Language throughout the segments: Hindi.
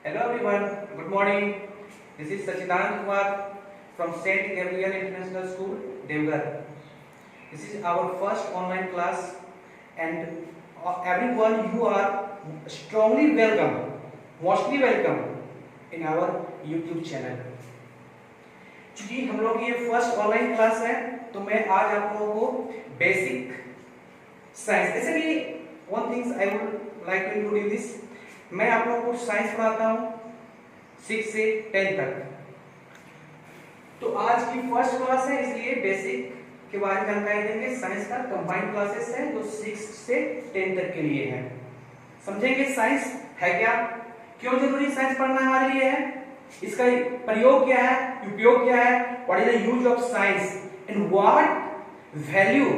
Hello everyone, good morning. This is Sachinand Kumar from Saint Gabriel International School, Devgar. This is our first online class and everyone you are strongly welcome, mostly welcome in our YouTube channel. चूंकि हम लोग ये फर्स्ट ऑनलाइन क्लास है तो मैं आज आप लोगों को बेसिक साइंस जैसे कि one things I would like to introduce this मैं आप लोगों को साइंस पढ़ाता हूँ 6 से 10 तक। तो आज की फर्स्ट क्लास है इसलिए बेसिक के बारे में जानकारी देंगे। साइंस का कंबाइंड क्लासेस है जो 6 से 10 तक के लिए है। समझेंगे साइंस है क्या, क्यों जरूरी साइंस पढ़ना हमारे लिए है, इसका प्रयोग क्या है, उपयोग क्या है, what is the use of science and what value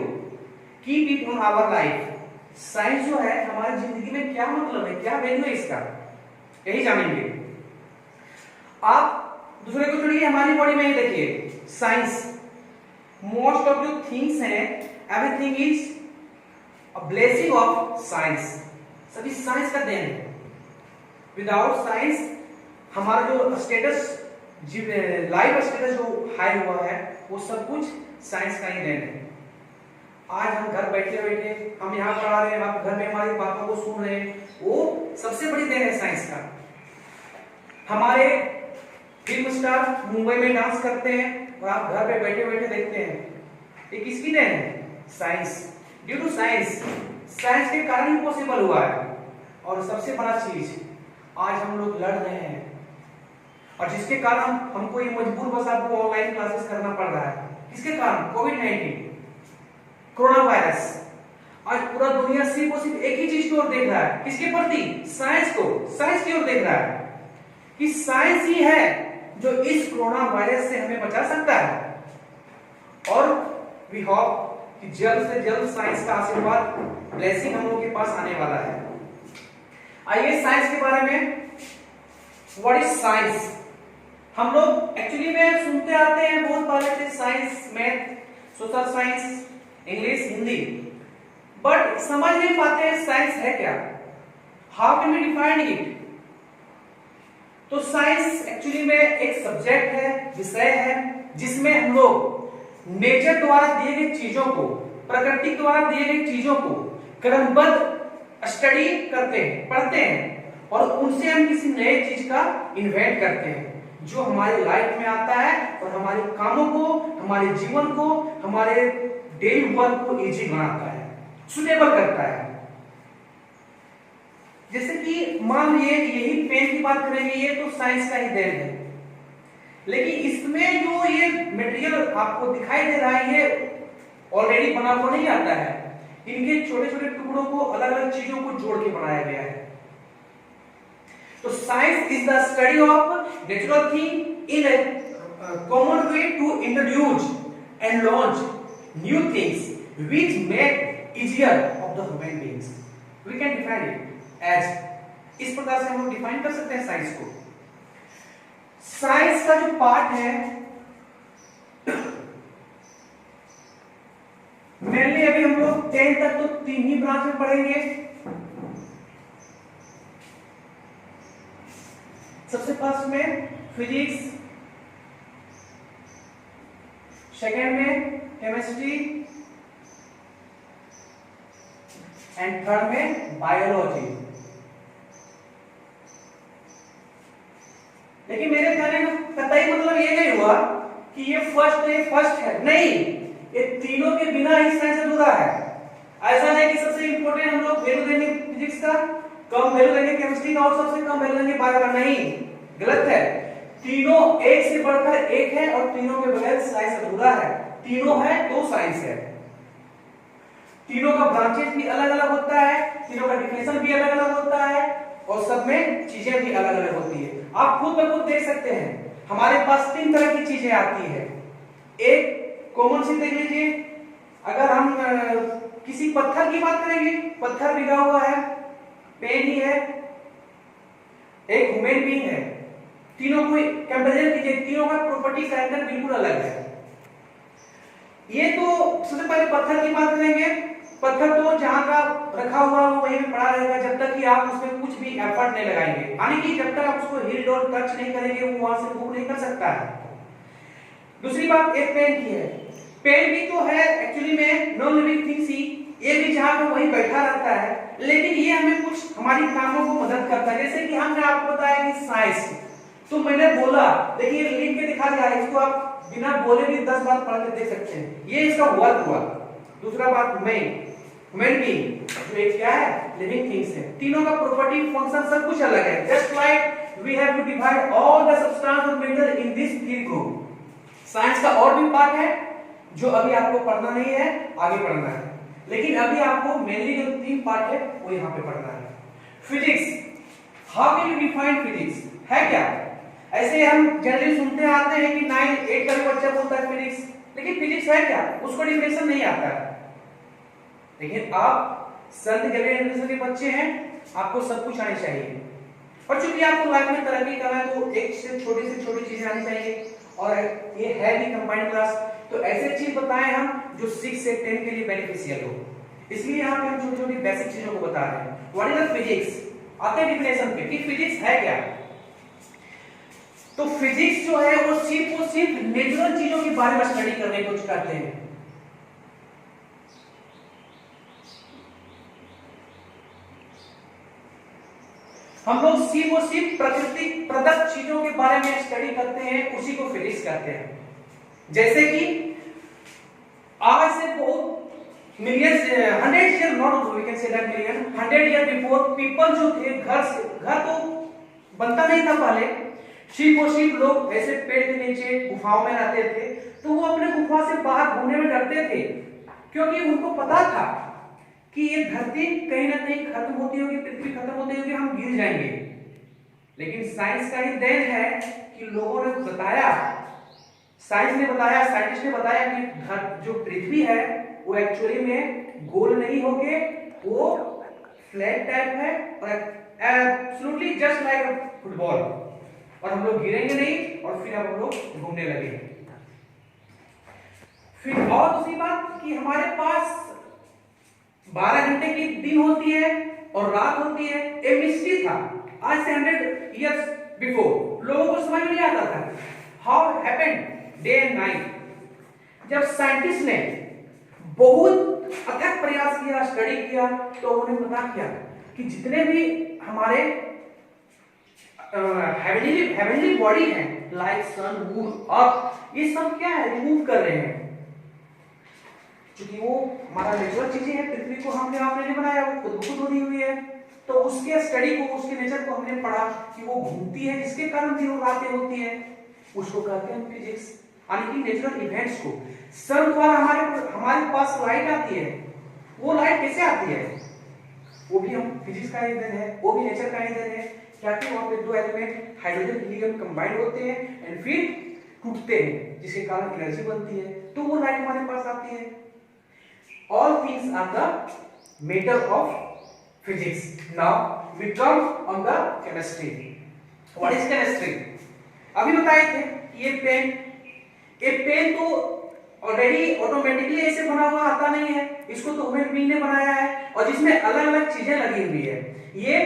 keep it on our life. Science जो है हमारी जिंदगी में क्या मतलब है, क्या वैल्यू है इसका, यही जानेंगे। आप दूसरे को छोड़िए, हमारी बॉडी में ही देखिए साइंस मोस्ट ऑफ जो थिंग्स हैं everything is a blessing of science. सभी साइंस का देन है। विदाउट साइंस हमारा जो स्टेटस लाइफ स्टेटस जो हाई हुआ है वो सब कुछ साइंस का ही देन है। आज हम घर बैठे बैठे हम यहाँ पढ़ा रहे हैं, आप घर में हमारी बातों को सुन रहे हैं, वो सबसे बड़ी देन है साइंस का। हमारे फिल्म स्टार मुंबई में डांस करते हैं और आप घर पे बैठे बैठे देखते हैं, ये किसकी देन है? Science. Due to science, science के कारण ही पॉसिबल हुआ है। और सबसे बड़ा चीज आज हम लोग लड़ रहे हैं और जिसके कारण हमको ये मजबूर बस आपको ऑनलाइन क्लासेस करना पड़ रहा है। किसके कारण? कोविड-19 कोरोना वायरस। आज पूरा दुनिया सिर्फ और सिर्फ एक ही चीज की ओर देख रहा है, किसके प्रति? साइंस को, साइंस की ओर देख रहा है कि साइंस ही है जो इस कोरोना वायरस से हमें बचा सकता है। और वी होप कि जल्द से जल्द साइंस का आशीर्वाद ब्लेसिंग हम लोगों के पास आने वाला है। आइए साइंस के बारे में, व्हाट इज साइंस। हम लोग एक्चुअली में सुनते आते हैं बहुत पहले से science, math, social science, English, Hindi, but समझ नहीं पाते साइंस है क्या, how can we define it. तो साइंस एक्चुअली में एक सब्जेक्ट है, विषय है, जिसमें हम लोग नेचर द्वारा दिए गए चीजों को, प्रकृति द्वारा दिए गए चीजों को क्रमबद्ध स्टडी करते हैं, पढ़ते हैं और उनसे हम किसी नए चीज का इन्वेंट करते हैं जो हमारी लाइफ में आता है और हमारे कामों को, हमारे जीवन को, हमारे डेली वर्क को इजी बनाता है, सुटेबल करता है। जैसे कि मान लीजिए यही पेन की बात करेंगे, ये तो साइंस का ही देन है, लेकिन इसमें जो ये मटेरियल आपको दिखाई दे रहा है ये ऑलरेडी बना हुआ नहीं आता है। इनके छोटे छोटे टुकड़ों को, अलग अलग चीजों को जोड़ के बनाया गया है। तो science is the study of natural thing in a common way to introduce and launch new things which make easier of the human beings. We can define it as, इस प्रकार से हम लोग डिफाइन कर सकते हैं साइंस को। साइंस का जो पार्ट है मेनली अभी हम लोग 10 तक तो 3 ही ब्रांच में पढ़ेंगे। सबसे फर्स्ट में फिजिक्स, सेकेंड में केमिस्ट्री एंड थर्ड में बायोलॉजी। लेकिन मेरे कहने का कतई मतलब ये नहीं हुआ कि ये फर्स्ट है, नहीं, ये तीनों के बिना ही साइंस अधूरा है। ऐसा नहीं कि सबसे इंपॉर्टेंट हम लोग वैल्यू देंगे फिजिक्स का, कम वैल्यू देंगे केमिस्ट्री का और सबसे कम वैल्यू देंगे बायो का, नहीं, गलत है। तीनों एक से बढ़कर एक है और तीनों के बगैर साइंस अधूरा है। तीनों है तो साइंस है। तीनों का ब्रांचेस भी अलग अलग होता है, तीनों का डिफिनेशन भी अलग अलग होता है और सब में चीजें भी अलग अलग होती है। आप खुद ब खुद देख सकते हैं हमारे पास 3 तरह की चीजें आती है। एक कॉमन सी देख लीजिए, अगर हम किसी पत्थर की बात करेंगे, पत्थर भिगा हुआ है, पेन ही है, एक ह्यूमन बीइंग है, तीनों को कंपैरिजन कीजिए, तीनों का प्रॉपर्टी कैरेक्टर बिल्कुल अलग है। ये तो सबसे पहले पत्थर की बात करेंगे पत्थर तो जहां का रखा हुआ है वो वहीं पे पड़ा रहेगा जब तक कि आप उसमें कुछ भी एफर्ट नहीं लगाएंगे, यानी कि जब तक आप उसको हिल डोल टच नहीं करेंगे वो वहां से मूव नहीं कर सकता है। दूसरी बात एक पेन की है, पेन भी तो है एक्चुअली में नॉन लिविंग थिंग्स ही, ये भी जहां पे वहीं बैठा रहता है, लेकिन ये हमें कुछ हमारी कामों को मदद करता है। जैसे कि हमने आपको बताया कि साइंस, तो मैंने बोला, देखिए लिख के दिखा दिया, इसको आप बिना बोले भी 10 बार पढ़ के देख सकते हैं, ये इसका वर्क हुआ। दूसरा बात ह्यूमन बीइंग जो एक क्या है, लिविंग थिंग्स है, तीनों का प्रॉपर्टी फंक्शन सब कुछ अलग है। Just like we have to divide all the substance और metal in this three group. Science का और भी पार्ट है जो अभी आपको पढ़ना नहीं है, आगे पढ़ना है, लेकिन अभी आपको मेनली जो 3 पार्ट है वो यहाँ पे पढ़ना है। Physics, how can you define physics, है क्या? ऐसे हम जनरली सुनते आते हैं कि 9 8 का भी बच्चा बोलता है फिजिक्स, लेकिन फिजिक्स है क्या, उसको डिफिनेशन नहीं आता है। लेकिन आप संत जनरेशन के बच्चे हैं, आपको सब कुछ आनी चाहिए, और चूंकि आपको लाइफ में तरक्की करना है तो एक से छोटी चीजें आनी चाहिए, और ये है भी कंबाइंड क्लास, तो ऐसे चीज बताएं हम जो 6 से 10 के लिए बेनिफिशियल हो, इसलिए यहाँ पे हम छोटी छोटी बेसिक चीजों को बता रहे हैं। व्हाट इज द फिजिक्स, आते हैं डिफिनेशन पे कि फिजिक्स है क्या। तो फिजिक्स जो है वो सिर्फ नेचुरल चीजों के बारे में स्टडी करने की कोशिश करते हैं। हम लोग सिर्फ प्रकृति प्रदत्त चीजों के बारे में स्टडी करते हैं, उसी को फिजिक्स कहते हैं। जैसे कि आज से बहुत millions 100 year not we can say that million 100 year before people जो थे, घर तो बनता नहीं था पहले, शिप लोग ऐसे पेड़ के नीचे गुफाओं में रहते थे, तो वो अपने गुफा से बाहर घूमने में डरते थे, क्योंकि उनको पता था कि ये धरती कहीं ना कहीं खत्म होती होगी, पृथ्वी खत्म होती होगी, हम गिर जाएंगे। लेकिन साइंस का ही देन है कि लोगों ने बताया, साइंस ने बताया, साइंटिस्ट ने बताया कि जो पृथ्वी है वो एक्चुअली में गोल नहीं होके वो फ्लैट टाइप है, और एब्सोल्युटली जस्ट लाइक फुटबॉल, और हम लोग गिरेंगे नहीं, और फिर हम लोग घूमने लगे। फिर और दूसरी बात कि हमारे पास 12 घंटे की दिन होती है और रात होती है, एक मिस्ट्री था आज से 100 इयर्स बिफोर, लोगों को समझ में नहीं आता था how happened day and night. जब साइंटिस्ट ने बहुत अथक प्रयास किया, स्टडी किया, तो उन्होंने पता किया कि जितने भी हमारे हेवनली बॉडी है लाइक सन मून अर्थ, ये सब क्या है, रिमूव कर रहे हैं, क्योंकि वो हमारा नेचुरल चीजें हैं, पृथ्वी को हमने आपने नहीं बनाया, वो खुद बनी हुई है, तो उसके स्टडी को, उसके नेचर को हमने पढ़ा कि वो घूमती है, जिसके कारण दिनों रातें होती है, उसको कहते हैं फिजिक्स, यानी कि नेचुरल इवेंट्स को। सन द्वारा हमारे पास लाइट आती है, वो लाइट कैसे आती है, वो भी हम फिजिक्स का ही देन है, वो भी नेचर का ही देन है, क्या कि वहां पे 2 एलिमेंट हाइड्रोजन हीलियम कंबाइंड होते हैं एंड फिर टूटते हैं, जिसके कारण एनर्जी बनती है, तो वो लाइट हमारे पास आती है। All things are the matter of physics. Now we come on the chemistry. What is chemistry? अभी बताए थे कि ये पेन तो ऑलरेडी ऑटोमेटिकली ऐसे बना हुआ आता नहीं है, इसको तो ह्यूमन बीइंग ने बनाया है, और जिसमें अलग अलग चीजें लगी हुई है। ये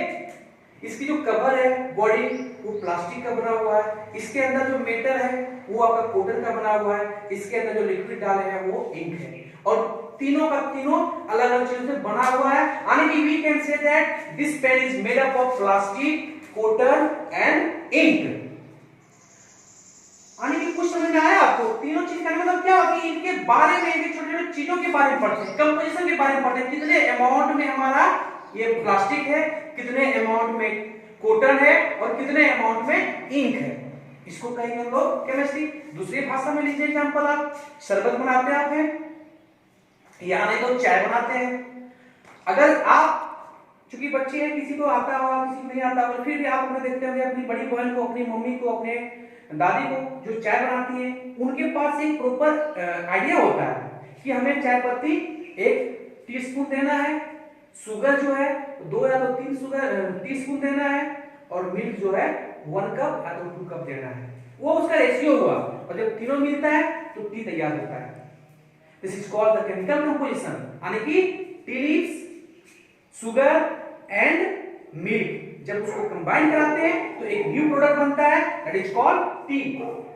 इसकी जो कवर है बॉडी वो प्लास्टिक का बना हुआ है, इसके अंदर जो मेटल है वो आपका कॉटन का बना हुआ है, इसके अंदर जो लिक्विड डाले हैं वो इंक है, और तीनों का तीनों अलग अलग चीजों से बना हुआ है, यानी कि we can say that this pen is made up of plastic, cotton and ink. यानी कि कुछ समझ में आया आपको? तीनों चीज का मतलब क्या होगा कि इनके बारे में, इनके छोटे छोटे चीजों के बारे में पढ़ते हैं, कंपोजिशन के बारे में पढ़ते हैं, कितने अमाउंट में हमारा ये प्लास्टिक है, कितने अमाउंट में कॉटन है, और कितने अमाउंट में इंक है, इसको कहेंगे हम लोग केमिस्ट्री। दूसरी भाषा में लीजिए एग्जांपल, आप शरबत बनाते हैं, या नहीं तो चाय बनाते हैं। अगर आप चूंकि बच्चे हैं, किसी को आता होगा, किसी को नहीं आता होगा, फिर भी आप उन्हें देखते होंगे, अपनी बड़ी बहन को, अपनी मम्मी को, अपने दादी को जो चाय बनाती है, उनके पास एक प्रॉपर आइडिया होता है कि हमें चाय पत्ती 1 टीस्पून देना है, शुगर जो है 2 या तो 3 टीस्पून देना है, और मिल्क जो है 1 कप या तो 2 कप देना है, वो उसका रेशियो हुआ, और जब तीनों मिलता है तो टी तैयार होता है। This is called the chemical composition, यानी कि tea leaves, sugar and milk, जब उसको कंबाइन कराते हैं तो एक न्यू प्रोडक्ट बनता है, that is called T.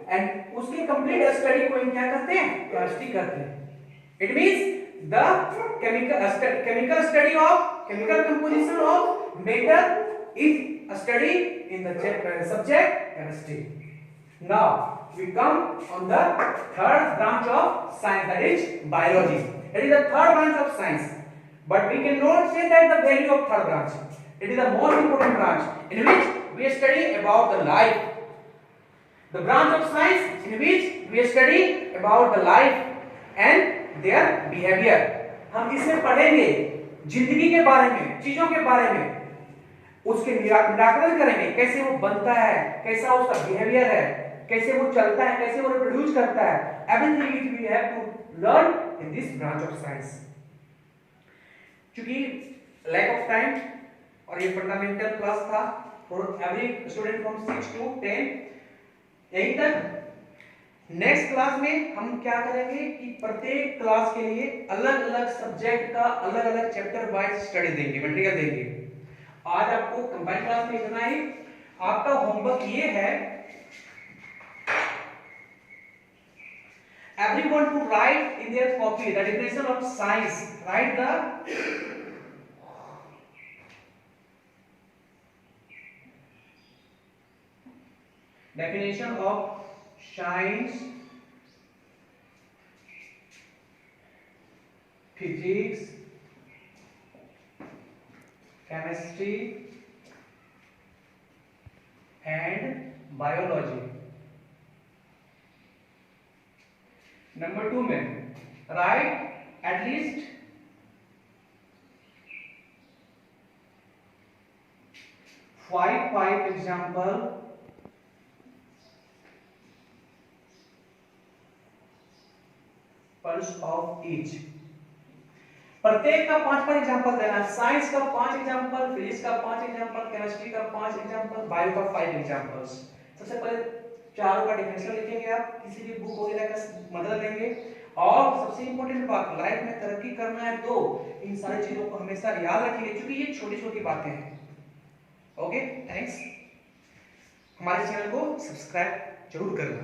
And उसके कंप्लीट स्टडी को हम क्या करते हैं, केमिस्ट्री करते हैं। It means the chemical study of chemical composition of matter is study in the subject chemistry. Now we come on the third branch of science, that is biology. It is the third branch of science, but we cannot say that the value of third branch. It is the most important branch in which we study about the life. The branch of science in which we study about the life and their behavior. हम इसमें पढ़ेंगे जिंदगी के बारे में, चीजों के बारे में, उसके निराकरण करेंगे, कैसे वो बनता है, कैसा उसका बिहेवियर है, कैसे वो चलता है, कैसे वो रिप्रोड्यूस करता है। Everything which we have to learn in this branch of science. क्योंकि लैक ऑफ टाइम और ये फंडामेंटल क्लास था for every student from 6 to 10, यहीं तक। नेक्स्ट क्लास में हम क्या करेंगे कि प्रत्येक क्लास के लिए अलग अलग सब्जेक्ट का अलग अलग चैप्टर वाइज स्टडी देंगे, मटेरियल देंगे। आज आपको कंबाइंड क्लास में इतना ही। आपका होमवर्क ये है, everyone to write in their copy the definition of science. Write the definition of science, physics, chemistry and biology। Number 2 में right at least 5 example of each. प्रत्येक का 5 एग्जाम्पल देना। साइंस का 5 एग्जाम्पल, फिजिक्स का 5 एग्जाम्पल, केमिस्ट्री का 5 एग्जाम्पल, बायो का 5 एग्जाम्पल्स। सबसे पहले चारों का डेफिनेशन लिखेंगे, आप किसी भी बुक वगैरह का मदद लेंगे। और सबसे इंपॉर्टेंट बात, लाइफ में तरक्की करना है तो इन सारी चीजों को हमेशा याद रखिए, क्योंकि ये छोटी छोटी बातें हैं। Okay, thanks. हमारे चैनल को सब्सक्राइब जरूर करना।